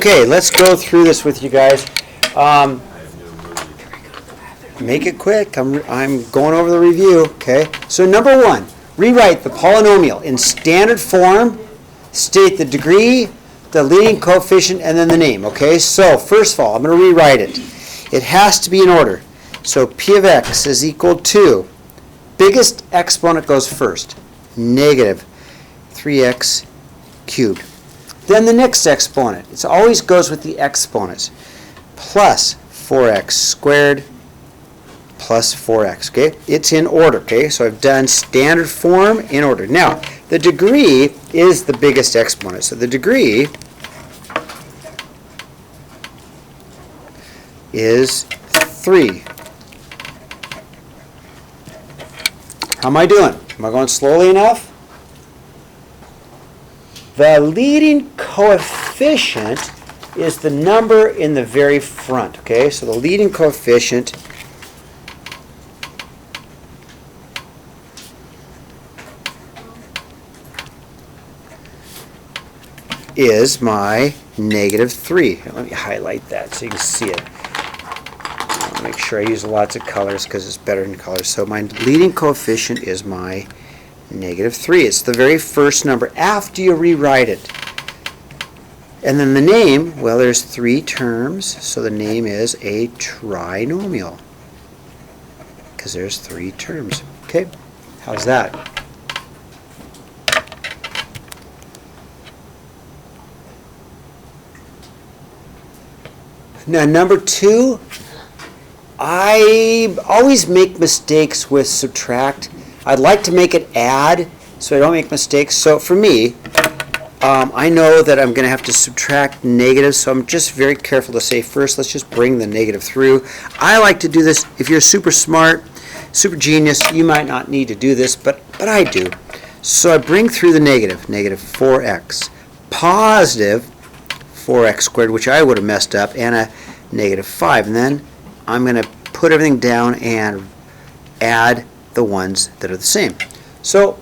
Okay, let's go through this with you guys. Make it quick. I'm going over the review. Okay. So number one, rewrite the polynomial in standard form. State the degree, the leading coefficient, and then the name. Okay. So first of all, I'm going to rewrite it. It has to be in order. So p of x is equal to, biggest exponent goes first, negative 3x cubed. Then the next exponent, it always goes with the exponents, plus 4x squared plus 4x, okay? It's in order, okay? So I've done standard form in order. Now, the degree is the biggest exponent. So the degree is 3. How am I doing? Am I going slowly enough? The leading coefficient is the number in the very front, okay? So the leading coefficient is my negative 3. Let me highlight that so you can see it. I'll make sure I use lots of colors because it's better in colors. So my leading coefficient is my negative 3. It's the very first number after you rewrite it. And then the name, well, there's 3 terms, so the name is a trinomial because there's 3 terms. Okay, how's that? Now, number 2, I always make mistakes with subtract. I'd like to make it add so I don't make mistakes. So for me, I know that I'm going to have to subtract negatives, so I'm just very careful to say first, let's just bring the negative through. I like to do this. If you're super smart, super genius, you might not need to do this, but I do. So I bring through the negative, negative 4x, positive 4x squared, which I would have messed up, and a negative 5. And then I'm going to put everything down and add the ones that are the same. So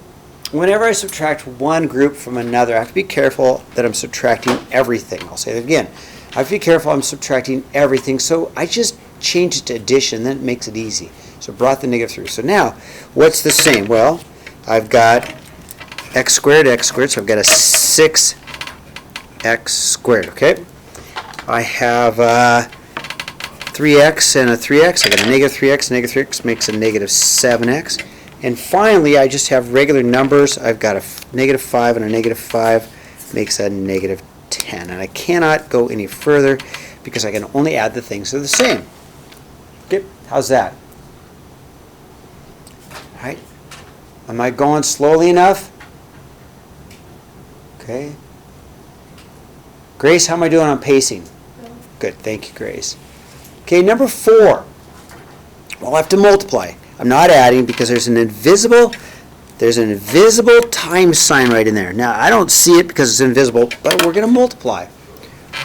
whenever I subtract one group from another, I have to be careful that I'm subtracting everything. I'll say it again. I have to be careful I'm subtracting everything. So I just change it to addition, then it makes it easy. So I brought the negative through. So now, what's the same? Well, I've got x squared, so I've got a 6x squared, okay? I have 3x and a 3x. I got a negative 3x. Negative 3x makes a negative 7x. And finally, I just have regular numbers. I've got a negative 5 and a negative 5 makes a negative 10. And I cannot go any further because I can only add the things that are the same. Okay, how's that? All right. Am I going slowly enough? Okay. Grace, how am I doing on pacing? Good, thank you, Grace. Okay, number 4. Well, I have to multiply. I'm not adding because there's an invisible times sign right in there. Now, I don't see it because it's invisible, but we're going to multiply.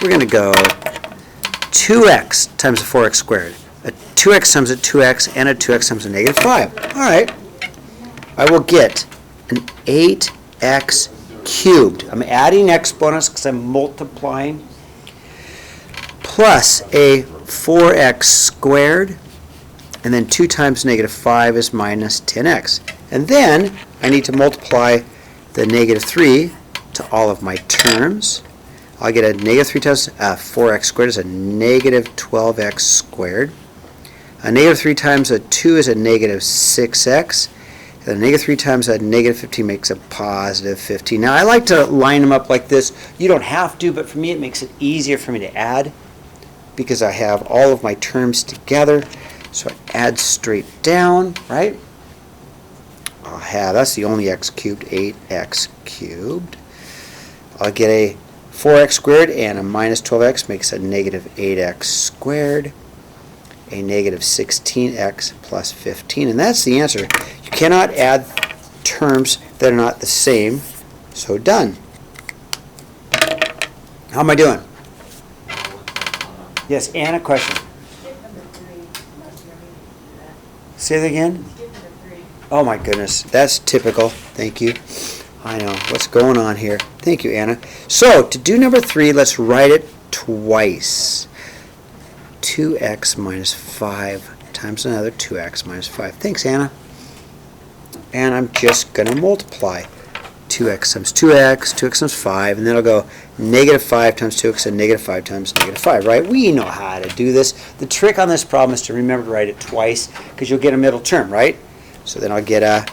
We're going to go 2x times a 4x squared. A 2x times a 2x and a 2x times a negative 5. All right. I will get an 8x cubed. I'm adding exponents because I'm multiplying, plus a 4x squared, and then 2 times negative 5 is minus 10x. And then I need to multiply the negative 3 to all of my terms. I'll get a negative 3 times 4x squared is a negative 12x squared. A negative 3 times a 2 is a negative 6x. The negative 3 times a negative 15 makes a positive 15. Now, I like to line them up like this. You don't have to, but for me, it makes it easier for me to add because I have all of my terms together. So I add straight down, right? I'll have, that's the only x cubed, 8x cubed. I'll get a 4x squared and a minus 12x makes a negative 8x squared. A negative 16x plus 15. And that's the answer. You cannot add terms that are not the same. So done. How am I doing? Yes, Anna, question. Say that again? Oh my goodness, that's typical. Thank you. I know. What's going on here? Thank you, Anna. So, to do number 3, let's write it twice 2x minus 5 times another 2x minus 5. Thanks, Anna. And I'm just going to multiply 2x times 2x, 2x times 5, and then I'll go negative 5 times 2x and negative 5 times negative 5, right? We know how to do this. The trick on this problem is to remember to write it twice because you'll get a middle term, right? So then I'll get a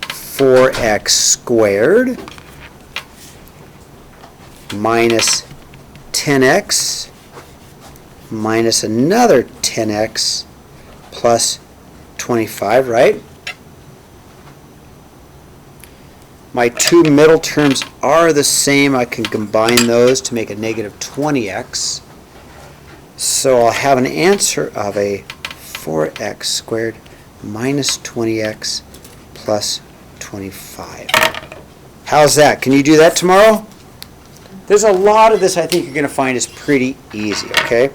4x squared minus 10x minus another 10x plus 25, right? My two middle terms are the same. I can combine those to make a negative 20x. So I'll have an answer of a 4x squared minus 20x plus 25. How's that? Can you do that tomorrow? There's a lot of this I think you're going to find is pretty easy, okay?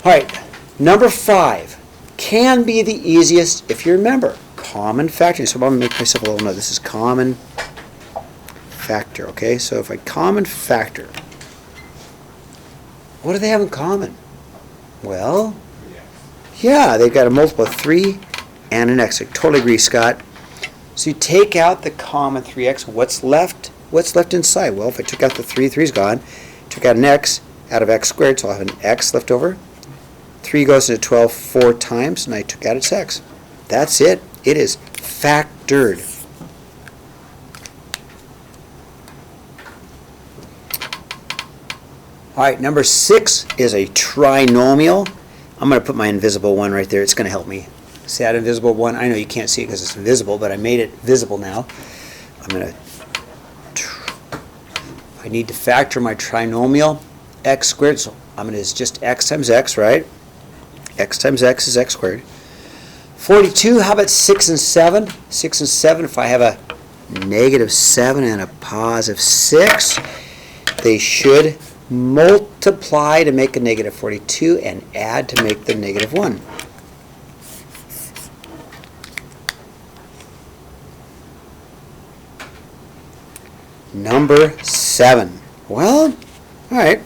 All right, number 5 can be the easiest if you remember. Common factor. So I'm going to make myself a little note. This is common factor, okay? So if I common factor, what do they have in common? Well, yeah, they've got a multiple of 3 and an x. I totally agree, Scott. So you take out the common 3x. What's left? What's left inside? Well, if I took out the 3, 3's gone. Took out an x out of x squared, so I'll have an x left over. 3 goes into 12 4 times, and I took out its x. That's it. It is factored. All right, number 6 is a trinomial. I'm going to put my invisible one right there. It's going to help me. See that invisible one? I know you can't see it because it's invisible, but I made it visible now. I'm going to, I need to factor my trinomial, x squared, so I'm going to, it's just x times x, right? X times x is x squared. 42, how about 6 and 7? 6 and 7, if I have a negative 7 and a positive 6, they should multiply to make a negative 42 and add to make the negative 1. Number 7. Well, all right.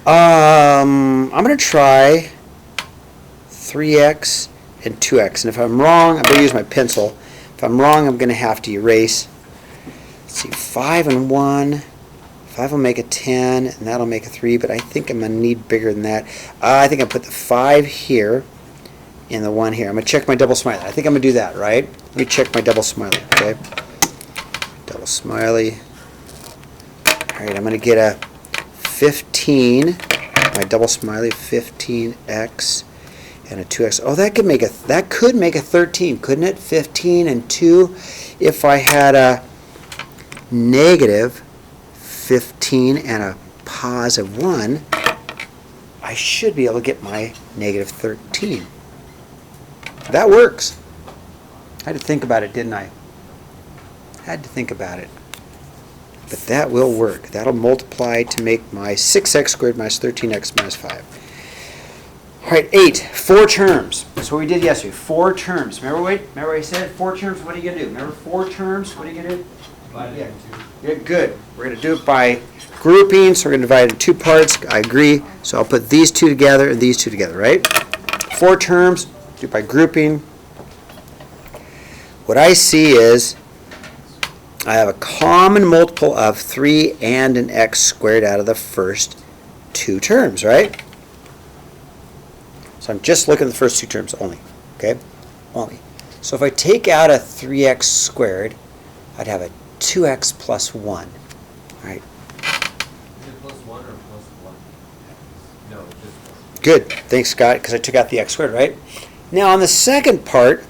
I'm going to try 3x and 2x. And if I'm wrong, I'm going to use my pencil. If I'm wrong, I'm going to have to erase. Let's see, 5 and 1. 5 will make a 10, and that'll make a 3, but I think I'm going to need bigger than that. I think I'll put the 5 here and the 1 here. I'm going to check my double smiley. I think I'm going to do that, right? Let me check my double smiley, okay? Double smiley. All right, I'm going to get a 15, my double smiley, 15x and a 2x. Oh, that could make a 13, couldn't it? 15 and 2. If I had a negative 15 and a positive 1, I should be able to get my negative 13. That works. I had to think about it, didn't I? Had to think about it. But that will work. That'll multiply to make my 6x squared minus 13x minus 5. All right, 8. 4 terms. That's what we did yesterday. 4 terms. Remember what I said? 4 terms, what are you going to do? Remember 4 terms? What are you going to do? Yeah, good. We're going to do it by grouping, so we're going to divide it in 2 parts. I agree. So I'll put these 2 together and these 2 together, right? 4 terms, do it by grouping. What I see is I have a common multiple of 3 and an x squared out of the first 2 terms, right? So I'm just looking at the first 2 terms only, okay? Only. So if I take out a 3x squared, I'd have a 2x plus 1, right? Is it plus 1 or plus 1? No, it's just plus 1. Good. Thanks, Scott, because I took out the x squared, right? Now on the second part,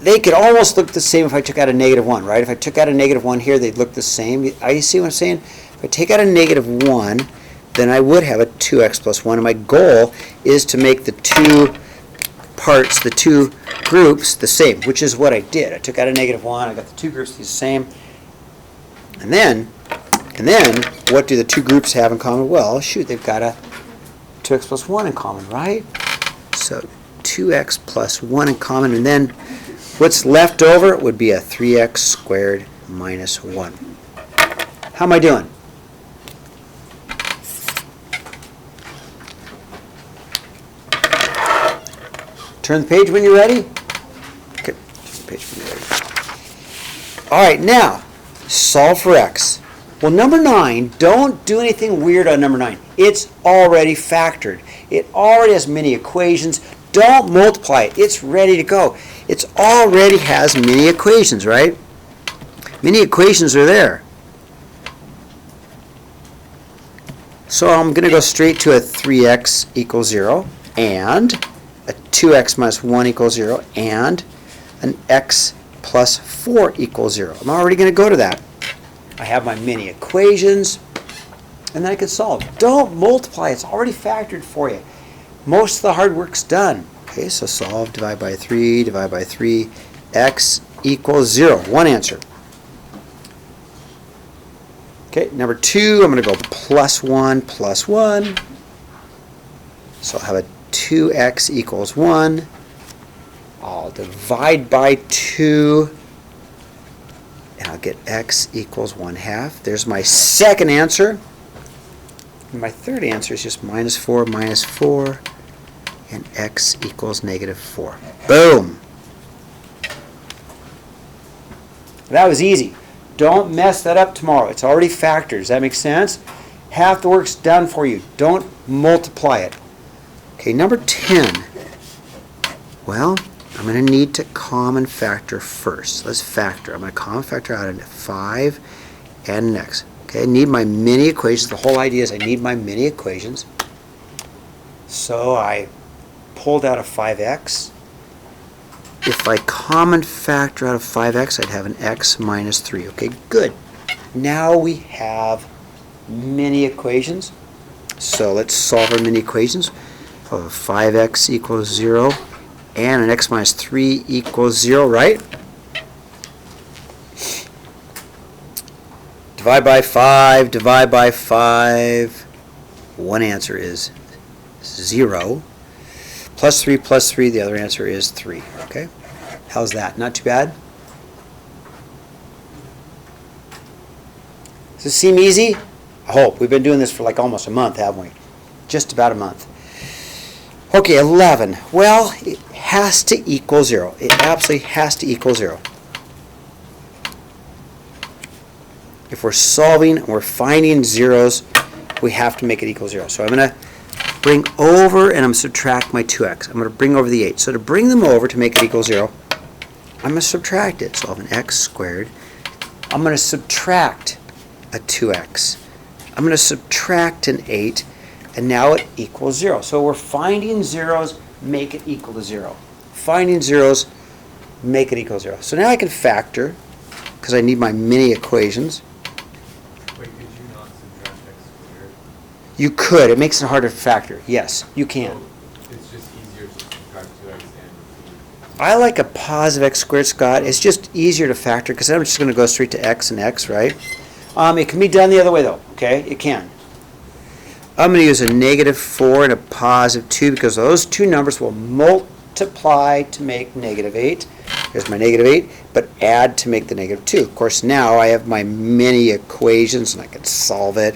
they could almost look the same if I took out a negative 1, right? If I took out a negative 1 here, they'd look the same. You see what I'm saying? If I take out a negative 1, then I would have a 2x plus 1. And my goal is to make the 2 parts, the 2 groups, the same, which is what I did. I took out a negative 1. I got the 2 groups the same. And then, what do the 2 groups have in common? Well, shoot, they've got a 2x plus 1 in common, right? So 2x plus 1 in common, and then what's left over would be a 3x squared minus 1. How am I doing? Turn the page when you're ready. Okay, turn the page when you're ready. All right, now, solve for x. Well, number 9, don't do anything weird on number 9. It's already factored. It already has many equations. Don't multiply it. It's ready to go. It already has many equations, right? Many equations are there. So I'm going to go straight to a 3x equals 0 and a 2x minus 1 equals 0 and an x plus 4 equals 0. I'm already going to go to that. I have my many equations, and then I can solve. Don't multiply. It's already factored for you. Most of the hard work's done. Okay, so solve, divide by 3, x equals 0. One answer. Okay, number 2, I'm going to go plus 1. So I'll have a 2x equals 1. I'll divide by 2. And I'll get x equals 1/2. There's my second answer. And my third answer is just minus 4, and x equals -4. Boom! That was easy. Don't mess that up tomorrow. It's already factored. Does that make sense? Half the work's done for you. Don't multiply it. Okay, number 10. Well, I'm going to need to common factor first. Let's factor. I'm going to common factor out into 5 and an x. Okay, I need my many equations. The whole idea is I need my many equations. So I pulled out a 5x. If I common factor out of 5x, I'd have an x minus 3. Okay, good. Now we have many equations. So let's solve our many equations. 5x equals 0. And an x minus 3 equals 0, right? Divide by 5. One answer is 0. Plus 3, the other answer is 3. Okay? How's that? Not too bad? Does this seem easy? I hope. We've been doing this for like almost a month, haven't we? Just about a month. Okay, 11. Well, it has to equal 0. It absolutely has to equal 0. If we're solving and we're finding zeros, we have to make it equal 0. So I'm going to bring over and I'm going to subtract my 2x. I'm going to bring over the 8. So to bring them over to make it equal 0, I'm going to subtract it. So I have an x squared. I'm going to subtract a 2x. I'm going to subtract an 8. And now it equals 0. So we're finding zeros, make it equal to 0. Finding zeros, make it equal to 0. So now I can factor, because I need my many equations. Wait, could you not subtract x squared? You could. It makes it harder to factor. Yes, you can. So it's just easier to subtract 2x and 3. I like a positive x squared, Scott. It's just easier to factor, because I'm just going to go straight to x and x, right? It can be done the other way, though. Okay, it can. I'm going to use a -4 and a positive 2 because those two numbers will multiply to make -8. Here's my -8, but add to make the -2. Of course, now I have my many equations and I can solve it.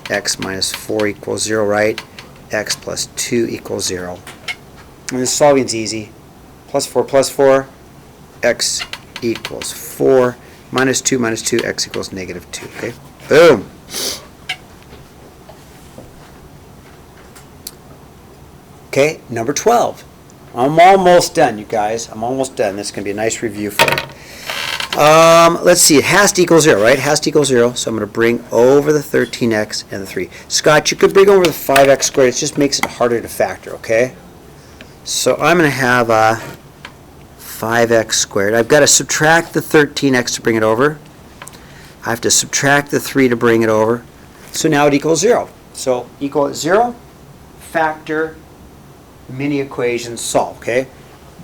X minus 4 equals 0, right? X plus 2 equals 0. And the solving's easy. Plus 4, x equals 4. Minus 2, x equals -2. Okay? Boom. Okay, number 12. I'm almost done, you guys. I'm almost done. This is going to be a nice review for you. Let's see. It has to equal 0, right? It has to equal 0. So I'm going to bring over the 13x and the 3. Scott, you could bring over the 5x squared. It just makes it harder to factor, okay? So I'm going to have 5x squared. I've got to subtract the 13x to bring it over. I have to subtract the 3 to bring it over. So now it equals 0. So equal 0, factor, mini equations, solve, okay?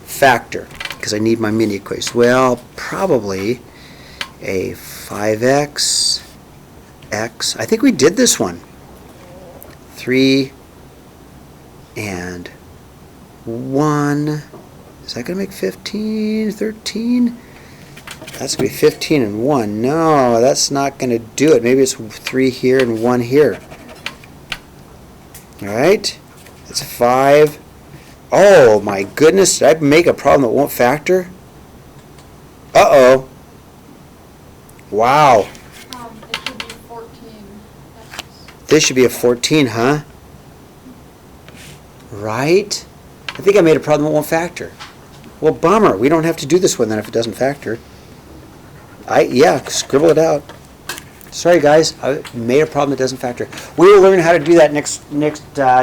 Factor, because I need my mini equations. Well, probably a 5x, x. I think we did this one. 3 and 1. Is that going to make 15, 13? That's going to be 15 and 1. No, that's not going to do it. Maybe it's 3 here and 1 here. All right? That's 5. Oh, my goodness. Did I make a problem that won't factor? Uh-oh. Wow. It should be 14. This should be a 14, huh? Right? I think I made a problem that won't factor. Well, bummer. We don't have to do this one then if it doesn't factor. Yeah, scribble it out. Sorry, guys. I made a problem that doesn't factor. We will learn how to do that next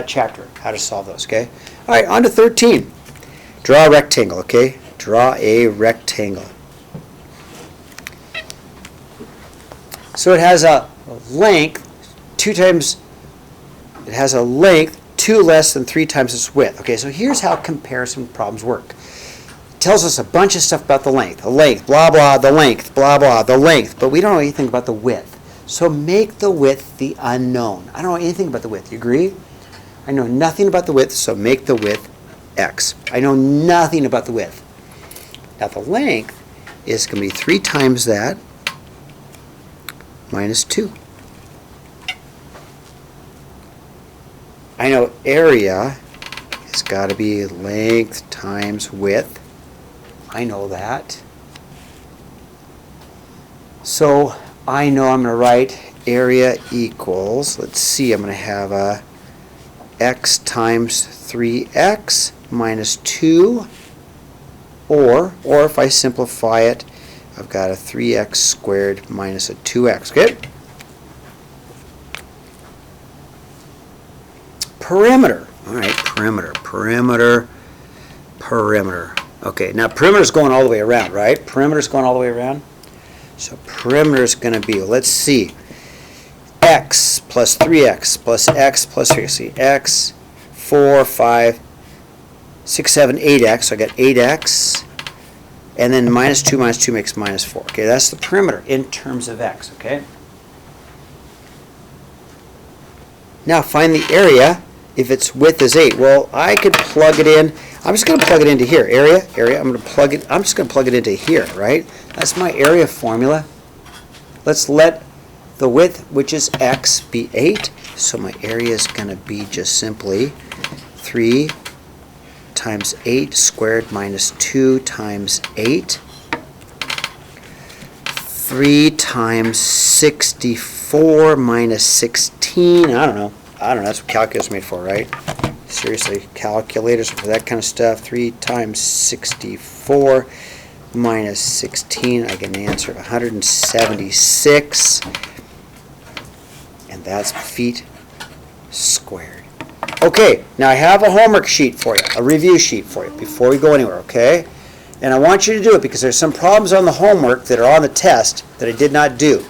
chapter, how to solve those, okay? All right, on to 13. Draw a rectangle, okay? Draw a rectangle. So it has a length 2 times, it has a length 2 less than 3 times its width. Okay, so here's how comparison problems work. It tells us a bunch of stuff about the length. The length, blah, blah, the length, blah, blah, the length. But we don't know anything about the width. So make the width the unknown. I don't know anything about the width. You agree? I know nothing about the width, so make the width x. I know nothing about the width. Now the length is going to be 3 times that minus 2. I know area has got to be length times width. I know that. So I know I'm going to write area equals, let's see, I'm going to have a x times 3x minus 2, or if I simplify it, I've got a 3x squared minus a 2x. Good? Perimeter. All right, perimeter. Okay, now perimeter's going all the way around, right? Perimeter's going all the way around. So perimeter's going to be, let's see, x plus 3x plus x plus 3. See, x, 4, 5, 6, 7, 8x. So I got 8x. And then minus 2 makes minus 4. Okay, that's the perimeter in terms of x, okay? Now find the area if its width is 8. Well, I could plug it in. I'm just going to plug it into here. Area. I'm just going to plug it into here, right? That's my area formula. Let's let the width, which is x, be 8. So my area is going to be just simply 3 times 8 squared minus 2 times 8. 3 times 64 minus 16. I don't know. That's what calculus is made for, right? Seriously, calculators are for that kind of stuff. 3 times 64 minus 16. I get an answer of 176. And that's feet squared. Okay, now I have a homework sheet for you, a review sheet for you before we go anywhere, okay? And I want you to do it because there's some problems on the homework that are on the test that I did not do.